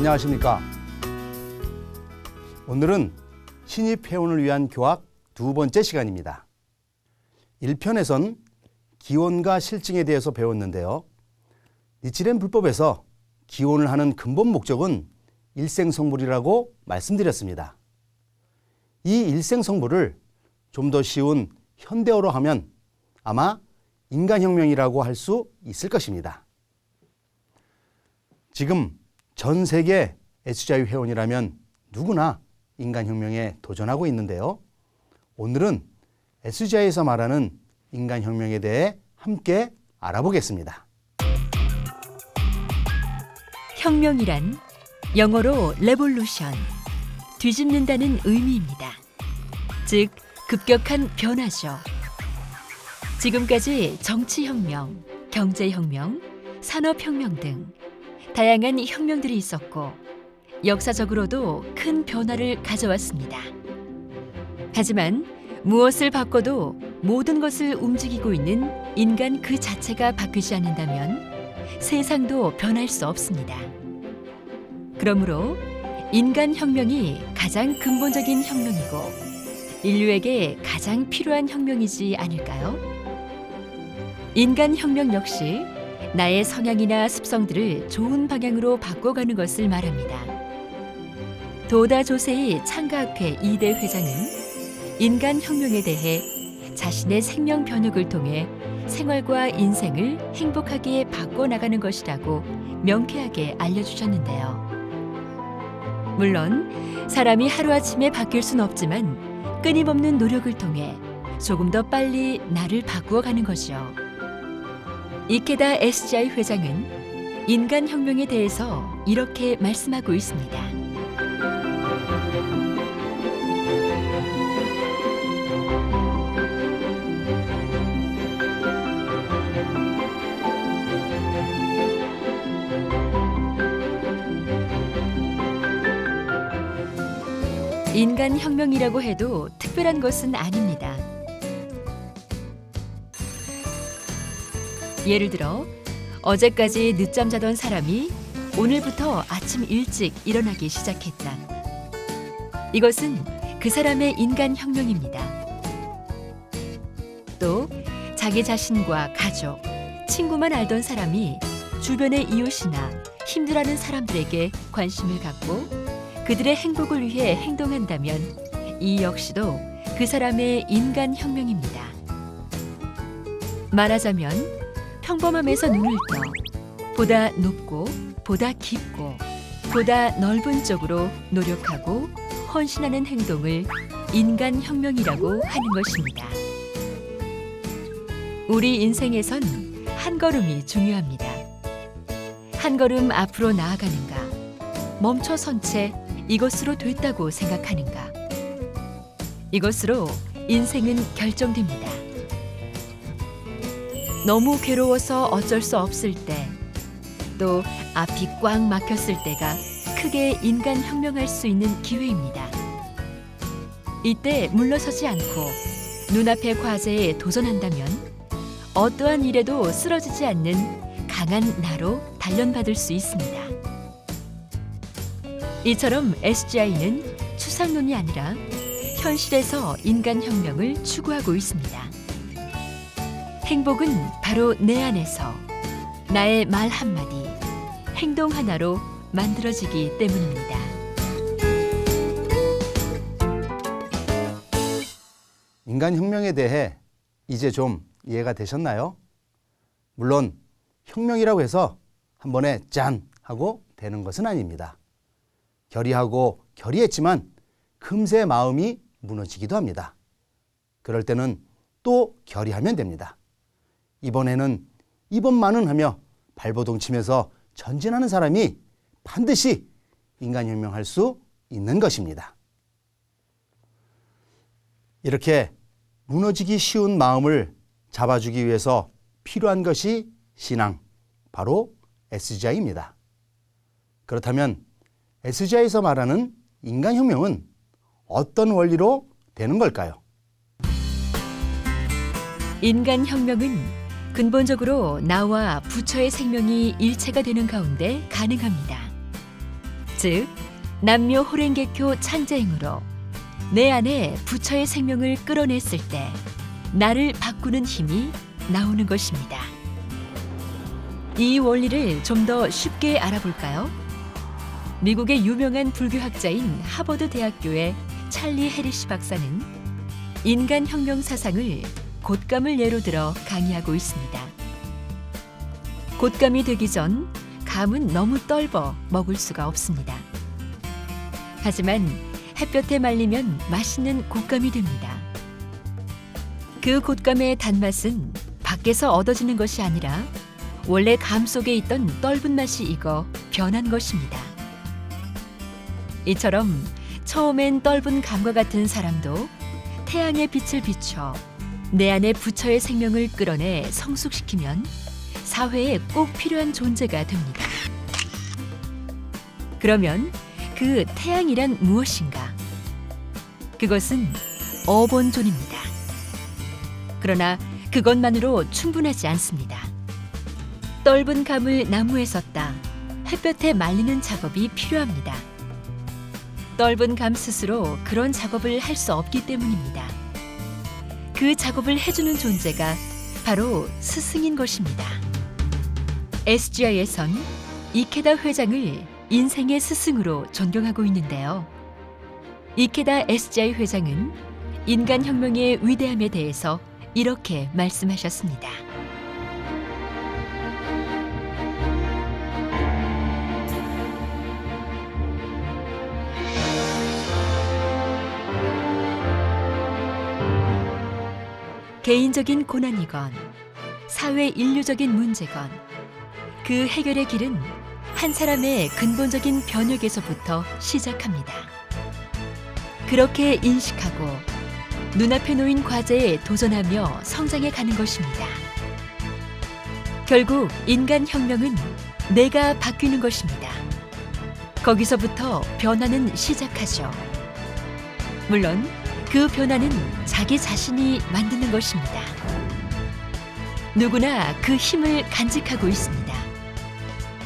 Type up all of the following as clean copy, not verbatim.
안녕하십니까. 오늘은 신입 회원을 위한 교학 두 번째 시간입니다. 1편에선 기원과 실증에 대해서 배웠는데요. 니치렌 불법에서 기원을 하는 근본 목적은 일생성불이라고 말씀드렸습니다. 이 일생성불을 좀 더 쉬운 현대어로 하면 아마 인간혁명이라고 할 수 있을 것입니다. 지금 전 세계 SGI 회원이라면 누구나 인간혁명에 도전하고 있는데요. 오늘은 SGI에서 말하는 인간혁명에 대해 함께 알아보겠습니다. 혁명이란 영어로 레볼루션, 뒤집는다는 의미입니다. 즉, 급격한 변화죠. 지금까지 정치혁명, 경제혁명, 산업혁명 등 다양한 혁명들이 있었고 역사적으로도 큰 변화를 가져왔습니다. 하지만 무엇을 바꿔도 모든 것을 움직이고 있는 인간 그 자체가 바뀌지 않는다면 세상도 변할 수 없습니다. 그러므로 인간혁명이 가장 근본적인 혁명이고 인류에게 가장 필요한 혁명이지 않을까요? 인간혁명 역시 나의 성향이나 습성들을 좋은 방향으로 바꿔가는 것을 말합니다. 도다 조세이 창가학회 2대 회장은 인간혁명에 대해 자신의 생명 변혁을 통해 생활과 인생을 행복하게 바꿔나가는 것이라고 명쾌하게 알려주셨는데요. 물론 사람이 하루아침에 바뀔 순 없지만 끊임없는 노력을 통해 조금 더 빨리 나를 바꾸어가는 거죠. 이케다 SGI 회장은 인간혁명에 대해서 이렇게 말씀하고 있습니다. 인간혁명이라고 해도 특별한 것은 아닙니다. 예를 들어 어제까지 늦잠 자던 사람이 오늘부터 아침 일찍 일어나기 시작했다. 이것은 그 사람의 인간혁명입니다. 또 자기 자신과 가족, 친구만 알던 사람이 주변의 이웃이나 힘들어하는 사람들에게 관심을 갖고 그들의 행복을 위해 행동한다면 이 역시도 그 사람의 인간혁명입니다. 말하자면 평범함에서 눈을 떠 보다 높고 보다 깊고 보다 넓은 쪽으로 노력하고 헌신하는 행동을 인간혁명이라고 하는 것입니다. 우리 인생에선 한 걸음이 중요합니다. 한 걸음 앞으로 나아가는가, 멈춰선 채 이것으로 됐다고 생각하는가. 이것으로 인생은 결정됩니다. 너무 괴로워서 어쩔 수 없을 때, 또 앞이 꽉 막혔을 때가 크게 인간혁명할 수 있는 기회입니다. 이때 물러서지 않고 눈앞의 과제에 도전한다면 어떠한 일에도 쓰러지지 않는 강한 나로 단련받을 수 있습니다. 이처럼 SGI는 추상론이 아니라 현실에서 인간혁명을 추구하고 있습니다. 행복은 바로 내 안에서 나의 말 한마디, 행동 하나로 만들어지기 때문입니다. 인간혁명에 대해 이제 좀 이해가 되셨나요? 물론 혁명이라고 해서 한 번에 짠 하고 되는 것은 아닙니다. 결의하고 결의했지만 금세 마음이 무너지기도 합니다. 그럴 때는 또 결의하면 됩니다. 이번에는 이번만은 하며 발버둥 치면서 전진하는 사람이 반드시 인간혁명할 수 있는 것입니다. 이렇게 무너지기 쉬운 마음을 잡아주기 위해서 필요한 것이 신앙, 바로 SGI입니다. 그렇다면 SGI에서 말하는 인간혁명은 어떤 원리로 되는 걸까요? 인간혁명은 근본적으로 나와 부처의 생명이 일체가 되는 가운데 가능합니다. 즉 남묘 호랭개교 창자행으로 내 안에 부처의 생명을 끌어냈을 때 나를 바꾸는 힘이 나오는 것입니다. 이 원리를 좀 더 쉽게 알아볼까요? 미국의 유명한 불교학자인 하버드 대학교의 찰리 해리시 박사는 인간혁명 사상을 곶감을 예로 들어 강의하고 있습니다. 곶감이 되기 전 감은 너무 떫어 먹을 수가 없습니다. 하지만 햇볕에 말리면 맛있는 곶감이 됩니다. 그 곶감의 단맛은 밖에서 얻어지는 것이 아니라 원래 감 속에 있던 떫은 맛이 익어 변한 것입니다. 이처럼 처음엔 떫은 감과 같은 사람도 태양의 빛을 비춰 내 안에 부처의 생명을 끌어내 성숙시키면 사회에 꼭 필요한 존재가 됩니다. 그러면 그 태양이란 무엇인가? 그것은 어본존입니다. 그러나 그것만으로 충분하지 않습니다. 떫은 감을 나무에 섰다 햇볕에 말리는 작업이 필요합니다. 떫은 감 스스로 그런 작업을 할 수 없기 때문입니다. 그 작업을 해주는 존재가 바로 스승인 것입니다. SGI에선 이케다 회장을 인생의 스승으로 존경하고 있는데요. 이케다 SGI 회장은 인간혁명의 위대함에 대해서 이렇게 말씀하셨습니다. 개인적인 고난이건 사회 인류적인 문제건 그 해결의 길은 한 사람의 근본적인 변혁에서부터 시작합니다. 그렇게 인식하고 눈앞에 놓인 과제에 도전하며 성장해 가는 것입니다. 결국 인간혁명은 내가 바뀌는 것입니다. 거기서부터 변화는 시작하죠. 물론 그 변화는 자기 자신이 만드는 것입니다. 누구나 그 힘을 간직하고 있습니다.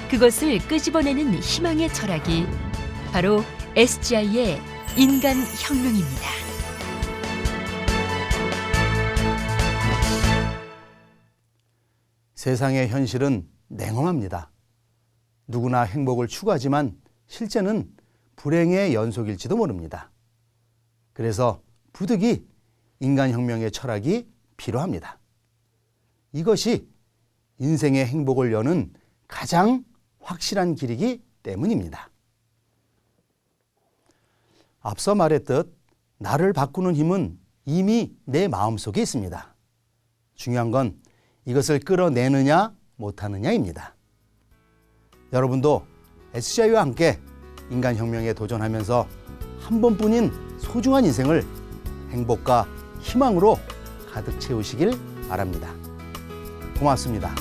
그것을 끄집어내는 희망의 철학이 바로 SGI의 인간혁명입니다. 세상의 현실은 냉혹합니다. 누구나 행복을 추구하지만 실제는 불행의 연속일지도 모릅니다. 그래서 부득이 인간혁명의 철학이 필요합니다. 이것이 인생의 행복을 여는 가장 확실한 길이기 때문입니다. 앞서 말했듯 나를 바꾸는 힘은 이미 내 마음속에 있습니다. 중요한 건 이것을 끌어내느냐 못하느냐입니다. 여러분도 SGI와 함께 인간혁명에 도전하면서 한 번뿐인 소중한 인생을 행복과 희망으로 가득 채우시길 바랍니다. 고맙습니다.